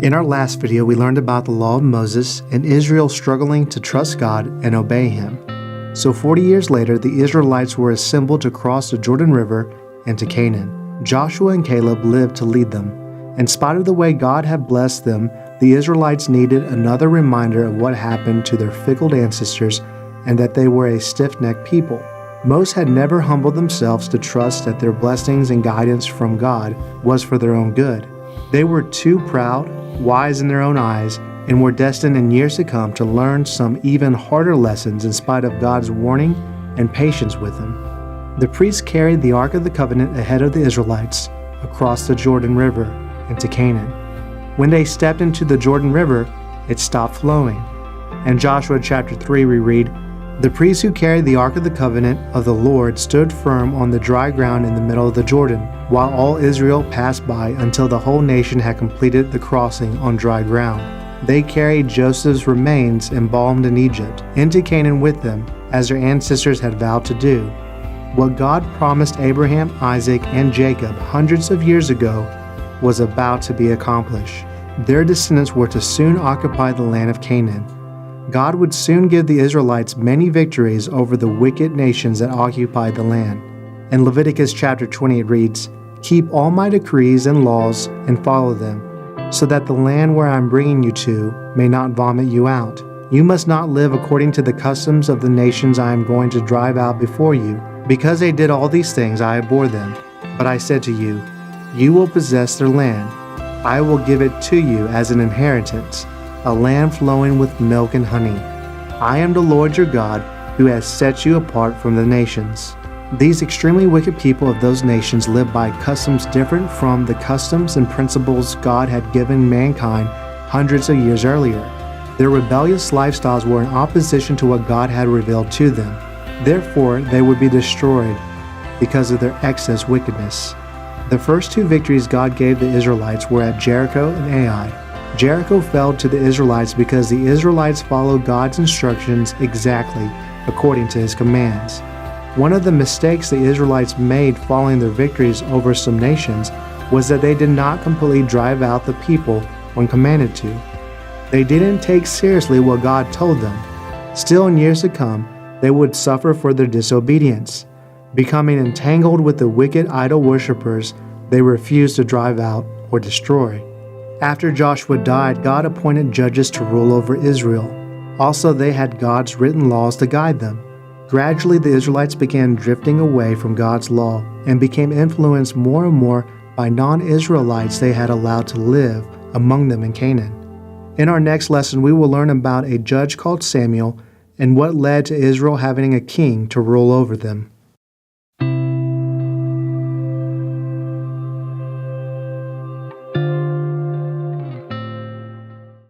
In our last video, we learned about the law of Moses and Israel struggling to trust God and obey Him. So 40 years later, the Israelites were assembled to cross the Jordan River into Canaan. Joshua and Caleb lived to lead them. In spite of the way God had blessed them, the Israelites needed another reminder of what happened to their fickle ancestors and that they were a stiff-necked people. Most had never humbled themselves to trust that their blessings and guidance from God was for their own good. They were too proud, wise in their own eyes, and were destined in years to come to learn some even harder lessons in spite of God's warning and patience with them. The priests carried the Ark of the Covenant ahead of the Israelites across the Jordan River into Canaan. When they stepped into the Jordan River, it stopped flowing. In Joshua chapter 3 we read, "The priests who carried the Ark of the Covenant of the Lord stood firm on the dry ground in the middle of the Jordan, while all Israel passed by until the whole nation had completed the crossing on dry ground. They carried Joseph's remains embalmed in Egypt into Canaan with them, as their ancestors had vowed to do. What God promised Abraham, Isaac, and Jacob hundreds of years ago was about to be accomplished. Their descendants were to soon occupy the land of Canaan. God would soon give the Israelites many victories over the wicked nations that occupied the land. In Leviticus chapter 20 it reads, "Keep all my decrees and laws and follow them, so that the land where I am bringing you to may not vomit you out. You must not live according to the customs of the nations I am going to drive out before you. Because they did all these things, I abhor them. But I said to you, you will possess their land. I will give it to you as an inheritance, a land flowing with milk and honey. I am the Lord your God, who has set you apart from the nations." These extremely wicked people of those nations lived by customs different from the customs and principles God had given mankind hundreds of years earlier. Their rebellious lifestyles were in opposition to what God had revealed to them. Therefore, they would be destroyed because of their excess wickedness. The first two victories God gave the Israelites were at Jericho and Ai. Jericho fell to the Israelites because the Israelites followed God's instructions exactly according to His commands. One of the mistakes the Israelites made following their victories over some nations was that they did not completely drive out the people when commanded to. They didn't take seriously what God told them. Still, in years to come, they would suffer for their disobedience. Becoming entangled with the wicked idol worshippers, they refused to drive out or destroy. After Joshua died, God appointed judges to rule over Israel. Also, they had God's written laws to guide them. Gradually, the Israelites began drifting away from God's law and became influenced more and more by non-Israelites they had allowed to live among them in Canaan. In our next lesson, we will learn about a judge called Samuel and what led to Israel having a king to rule over them.